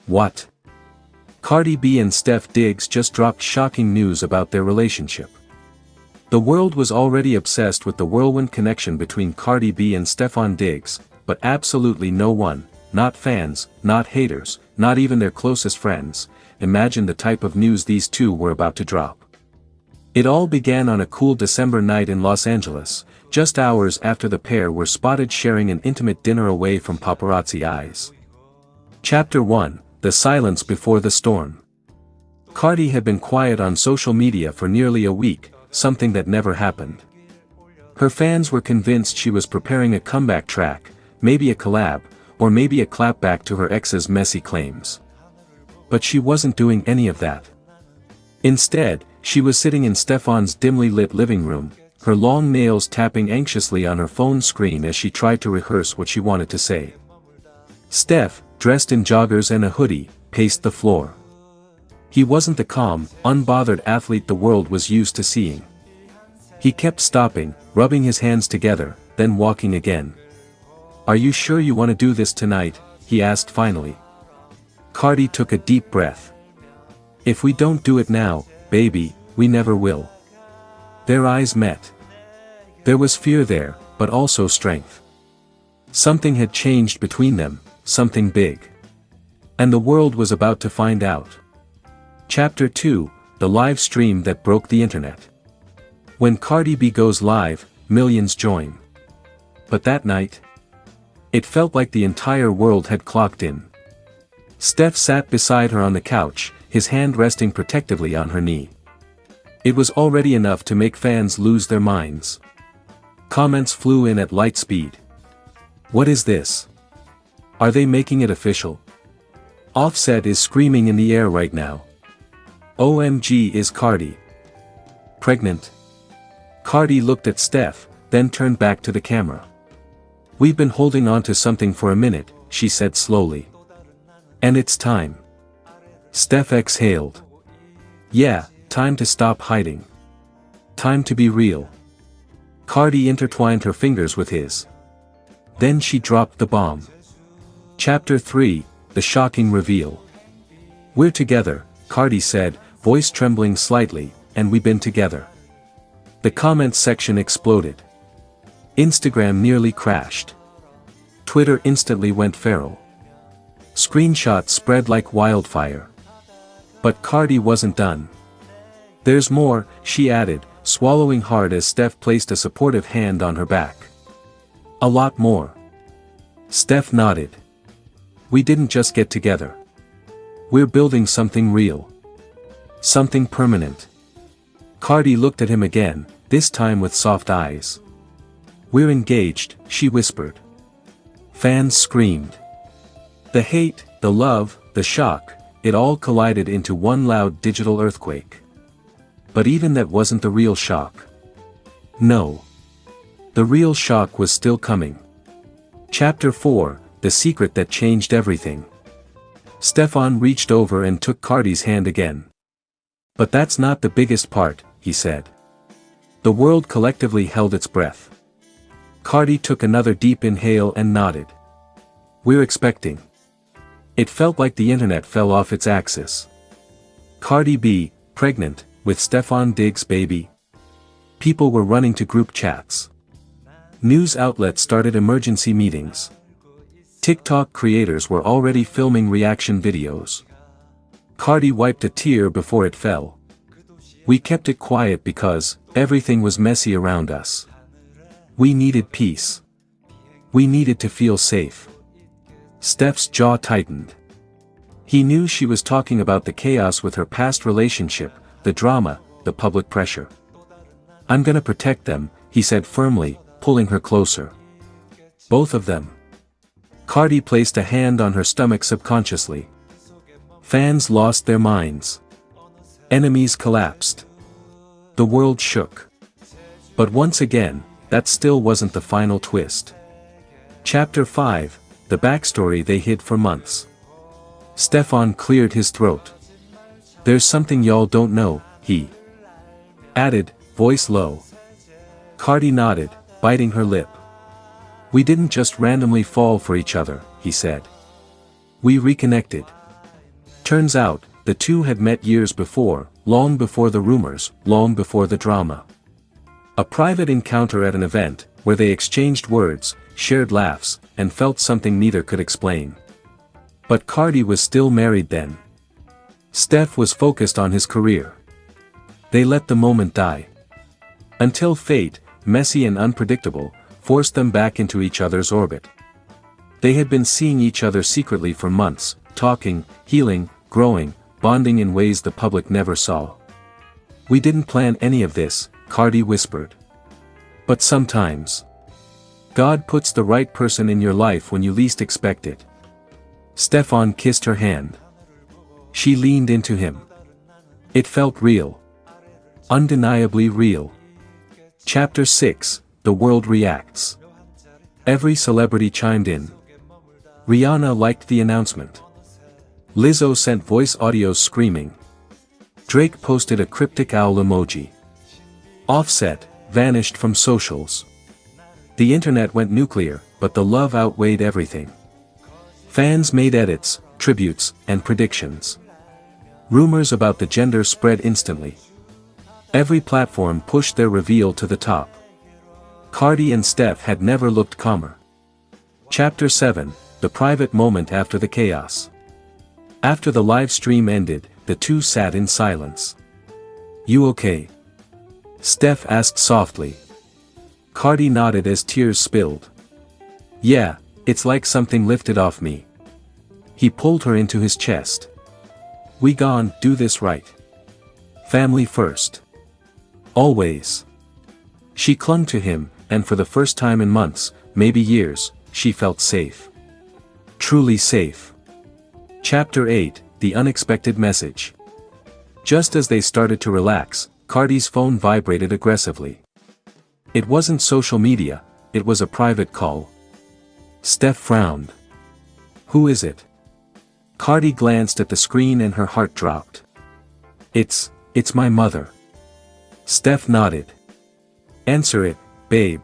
What? Cardi B and Stef Diggs just dropped shocking news about their relationship. The world was already obsessed with the whirlwind connection between Cardi B and Stefon Diggs, but absolutely no one, not fans, not haters, not even their closest friends, imagined the type of news these two were about to drop. It all began on a cool December night in Los Angeles, just hours after the pair were spotted sharing an intimate dinner away from paparazzi eyes. Chapter 1: The Silence Before the Storm. Cardi had been quiet on social media for nearly a week, something that never happened. Her fans were convinced she was preparing a comeback track, maybe a collab, or maybe a clapback to her ex's messy claims. But she wasn't doing any of that. Instead, she was sitting in Stefon's dimly lit living room, her long nails tapping anxiously on her phone screen as she tried to rehearse what she wanted to say. Stef, dressed in joggers and a hoodie, paced the floor. He wasn't the calm, unbothered athlete the world was used to seeing. He kept stopping, rubbing his hands together, then walking again. "Are you sure you want to do this tonight?" he asked finally. Cardi took a deep breath. "If we don't do it now, baby, we never will." Their eyes met. There was fear there, but also strength. Something had changed between them, something big. And the world was about to find out. Chapter 2: The Live Stream That Broke the Internet. When Cardi B goes live, millions join. But that night, it felt like the entire world had clocked in. Stef sat beside her on the couch, his hand resting protectively on her knee. It was already enough to make fans lose their minds. Comments flew in at light speed. "What is this? Are they making it official? Offset is screaming in the air right now. OMG, is Cardi pregnant?" Cardi looked at Stef, then turned back to the camera. "We've been holding on to something for a minute," she said slowly. "And it's time." Stef exhaled. "Yeah, time to stop hiding. Time to be real." Cardi intertwined her fingers with his. Then she dropped the bomb. Chapter 3: The Shocking Reveal. "We're together," Cardi said, voice trembling slightly, "and we've been together." The comments section exploded. Instagram nearly crashed. Twitter instantly went feral. Screenshots spread like wildfire. But Cardi wasn't done. "There's more," she added, swallowing hard as Stef placed a supportive hand on her back. "A lot more." Stef nodded. "We didn't just get together. We're building something real. Something permanent." Cardi looked at him again, this time with soft eyes. "We're engaged," she whispered. Fans screamed. The hate, the love, the shock, it all collided into one loud digital earthquake. But even that wasn't the real shock. No. The real shock was still coming. Chapter 4: The Secret That Changed Everything. Stefon reached over and took Cardi's hand again. "But that's not the biggest part," he said. The world collectively held its breath. Cardi took another deep inhale and nodded. "We're expecting." It felt like the internet fell off its axis. Cardi B, pregnant, with Stefon Diggs' baby. People were running to group chats. News outlets started emergency meetings. TikTok creators were already filming reaction videos. Cardi wiped a tear before it fell. "We kept it quiet because everything was messy around us. We needed peace. We needed to feel safe." Stef's jaw tightened. He knew she was talking about the chaos with her past relationship, the drama, the public pressure. "I'm gonna protect them," he said firmly, pulling her closer. "Both of them." Cardi placed a hand on her stomach subconsciously. Fans lost their minds. Enemies collapsed. The world shook. But once again, that still wasn't the final twist. Chapter 5: The Backstory They Hid for Months. Stefon cleared his throat. "There's something y'all don't know," he added, voice low. Cardi nodded, biting her lip. "We didn't just randomly fall for each other," he said. "We reconnected. Turns out, the two had met years before, long before the rumors, long before the drama. A private encounter at an event, where they exchanged words, shared laughs, and felt something neither could explain. But Cardi was still married then. Stef was focused on his career. They let the moment die. Until fate, messy and unpredictable, forced them back into each other's orbit. They had been seeing each other secretly for months, talking, healing, growing, bonding in ways the public never saw. "We didn't plan any of this," Cardi whispered. "But sometimes God puts the right person in your life when you least expect it." Stefan kissed her hand. She leaned into him. It felt real. Undeniably real. Chapter 6, The World Reacts. Every celebrity chimed in. Rihanna liked the announcement. Lizzo sent voice audios screaming. Drake posted a cryptic owl emoji. Offset vanished from socials. The internet went nuclear, but the love outweighed everything. Fans made edits, tributes, and predictions. Rumors about the gender spread instantly. Every platform pushed their reveal to the top. Cardi and Stef had never looked calmer. Chapter 7, The Private Moment After the Chaos. After the live stream ended, the two sat in silence. "You okay?" Stef asked softly. Cardi nodded as tears spilled. "Yeah, it's like something lifted off me." He pulled her into his chest. "We gon' do this right. Family first. Always." She clung to him, and for the first time in months, maybe years, she felt safe. Truly safe. Chapter 8, The Unexpected Message. Just as they started to relax, Cardi's phone vibrated aggressively. It wasn't social media, it was a private call. Stef frowned. "Who is it?" Cardi glanced at the screen and her heart dropped. It's my mother." Stef nodded. "Answer it, babe."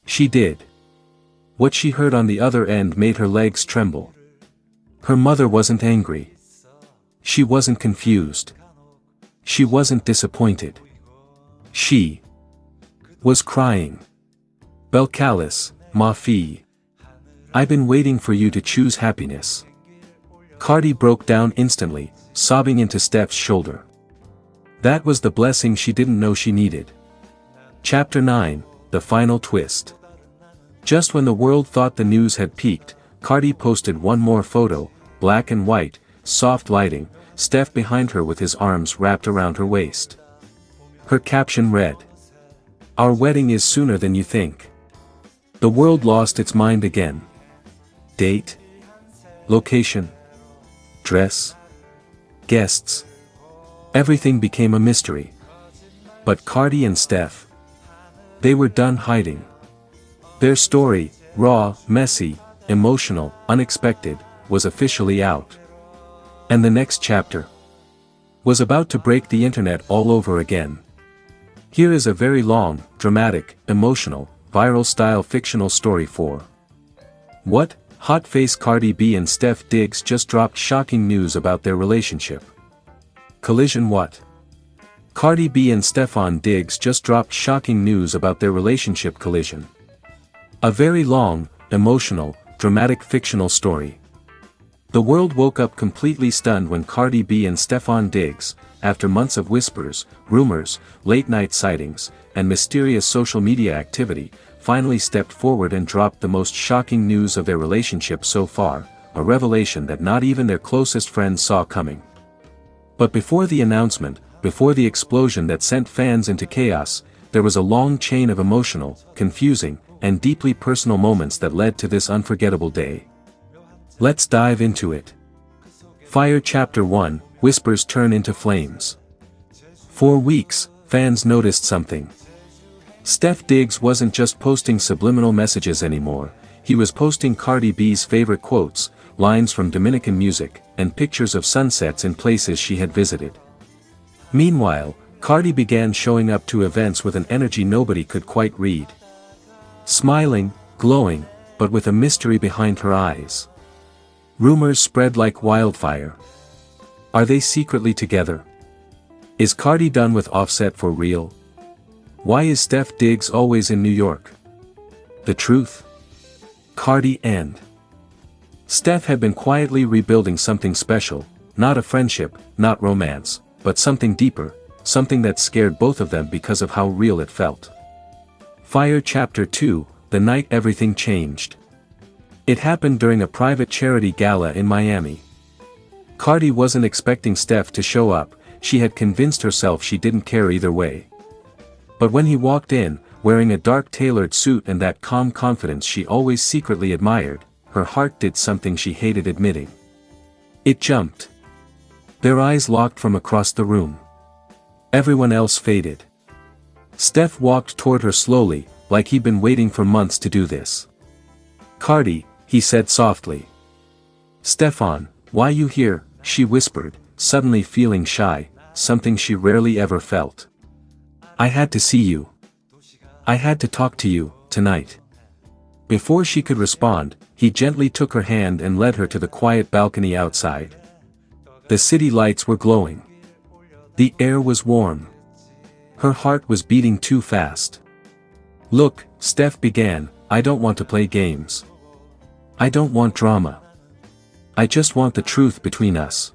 She did. What she heard on the other end made her legs tremble. Her mother wasn't angry. She wasn't confused. She wasn't disappointed. She was crying. "Belcalis, ma fille. I've been waiting for you to choose happiness." Cardi broke down instantly, sobbing into Stef's shoulder. That was the blessing she didn't know she needed. Chapter 9, The Final Twist. Just when the world thought the news had peaked, Cardi posted one more photo, black and white, soft lighting, Stef behind her with his arms wrapped around her waist. Her caption read, "Our wedding is sooner than you think." The world lost its mind again. Date? Location? Dress? Guests? Everything became a mystery. But Cardi and Stef, they were done hiding. Their story, raw, messy, emotional, unexpected, was officially out. And the next chapter was about to break the internet all over again. Here is a very long, dramatic, emotional, viral-style fictional story for What? Hot-face Cardi B and Stef Diggs just dropped shocking news about their relationship. Collision what? Cardi B and Stefan Diggs just dropped shocking news about their relationship. Collision. A very long, emotional, dramatic fictional story. The world woke up completely stunned when Cardi B and Stefan Diggs, after months of whispers, rumors, late-night sightings, and mysterious social media activity, finally stepped forward and dropped the most shocking news of their relationship so far, a revelation that not even their closest friends saw coming. But before the announcement, before the explosion that sent fans into chaos, there was a long chain of emotional, confusing, and deeply personal moments that led to this unforgettable day. Let's dive into it. Fire Chapter 1, Whispers Turn into Flames. For weeks, fans noticed something. Stef Diggs wasn't just posting subliminal messages anymore, he was posting Cardi B's favorite quotes, lines from Dominican music, and pictures of sunsets in places she had visited. Meanwhile, Cardi began showing up to events with an energy nobody could quite read. Smiling, glowing, but with a mystery behind her eyes. Rumors spread like wildfire. Are they secretly together? Is Cardi done with Offset for real? Why is Stef Diggs always in New York? The truth? Cardi and Stef had been quietly rebuilding something special, not a friendship, not romance, but something deeper, something that scared both of them because of how real it felt. Fire Chapter 2, The Night Everything Changed. It happened during a private charity gala in Miami. Cardi wasn't expecting Stef to show up, she had convinced herself she didn't care either way. But when he walked in, wearing a dark tailored suit and that calm confidence she always secretly admired, her heart did something she hated admitting. It jumped. Their eyes locked from across the room. Everyone else faded. Stef walked toward her slowly, like he'd been waiting for months to do this. "Cardi," he said softly. "Stefan, why you here?" she whispered, suddenly feeling shy, something she rarely ever felt. "I had to see you. I had to talk to you, tonight." Before she could respond, he gently took her hand and led her to the quiet balcony outside. The city lights were glowing. The air was warm. Her heart was beating too fast. "Look," Stef began, "I don't want to play games. I don't want drama. I just want the truth between us."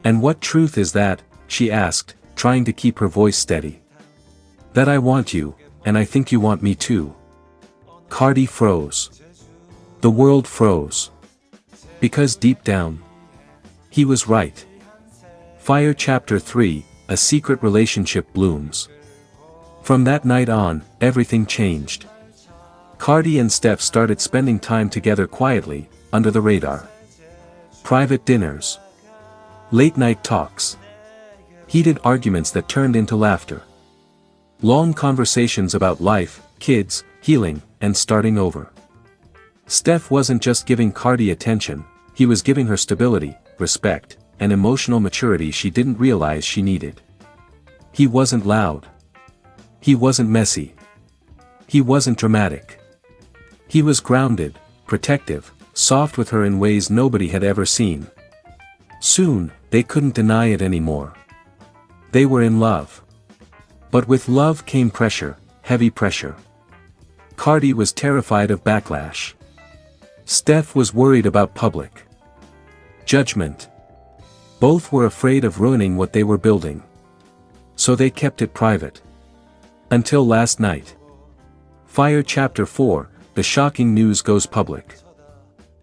"And what truth is that?" she asked, trying to keep her voice steady. "That I want you, and I think you want me too." Cardi froze. The world froze. Because deep down, he was right. Fire Chapter 3, A Secret Relationship Blooms. From that night on, everything changed. Cardi and Stef started spending time together quietly, under the radar. Private dinners. Late-night talks. Heated arguments that turned into laughter. Long conversations about life, kids, healing, and starting over. Stef wasn't just giving Cardi attention, he was giving her stability, respect, and emotional maturity she didn't realize she needed. He wasn't loud. He wasn't messy. He wasn't dramatic. He was grounded, protective, soft with her in ways nobody had ever seen. Soon, they couldn't deny it anymore. They were in love. But with love came pressure, heavy pressure. Cardi was terrified of backlash. Stef was worried about public judgment. Both were afraid of ruining what they were building. So they kept it private. Until last night. Fire Chapter 4, The Shocking News Goes Public.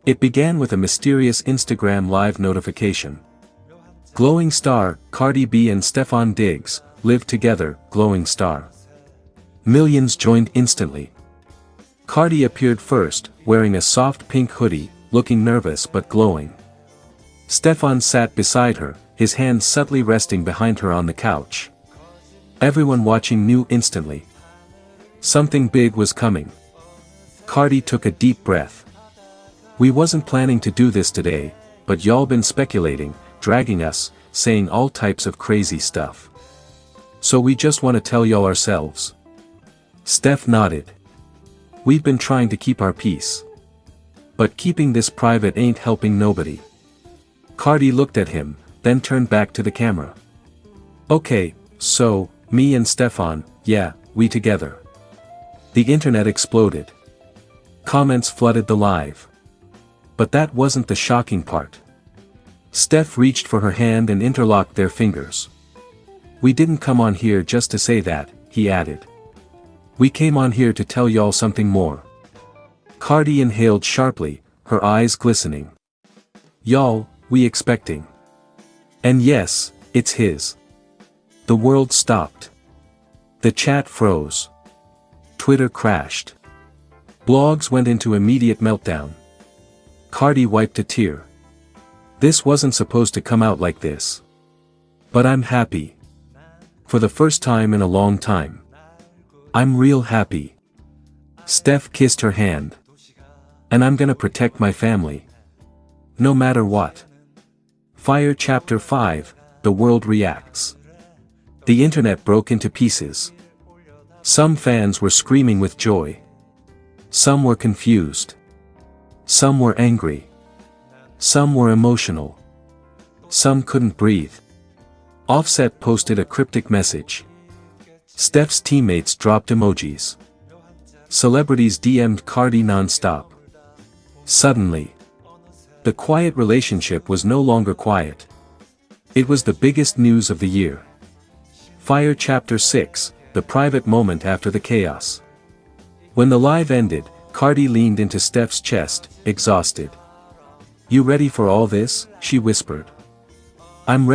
It began with a mysterious Instagram live notification. Glowing star, Cardi B and Stefan Diggs, live together, glowing star. Millions joined instantly. Cardi appeared first, wearing a soft pink hoodie, looking nervous but glowing. Stefan sat beside her, his hands subtly resting behind her on the couch. Everyone watching knew instantly. Something big was coming. Cardi took a deep breath. "We wasn't planning to do this today, but y'all been speculating, dragging us, saying all types of crazy stuff. So we just want to tell y'all ourselves." Stef nodded. "We've been trying to keep our peace. But keeping this private ain't helping nobody." Cardi looked at him, then turned back to the camera. "Okay, so, me and Stefan, yeah, we together." The internet exploded. Comments flooded the live. But that wasn't the shocking part. Stef reached for her hand and interlocked their fingers. "We didn't come on here just to say that," he added. "We came on here to tell y'all something more." Cardi inhaled sharply, her eyes glistening. "Y'all, we expecting." And yes, it's his. The world stopped. The chat froze. Twitter crashed. Blogs went into immediate meltdown. Cardi wiped a tear. "This wasn't supposed to come out like this. But I'm happy. For the first time in a long time. I'm real happy." Stef kissed her hand. "And I'm gonna protect my family. No matter what." Fire Chapter 5, The World Reacts. The internet broke into pieces. Some fans were screaming with joy. Some were confused. Some were angry. Some were emotional. Some couldn't breathe. Offset posted a cryptic message. Stef's teammates dropped emojis. Celebrities DM'd Cardi non-stop. Suddenly, the quiet relationship was no longer quiet. It was the biggest news of the year. Fire Chapter 6, the private moment after the chaos. When the live ended, Cardi leaned into Stef's chest, exhausted. "You ready for all this?" she whispered. "I'm ready."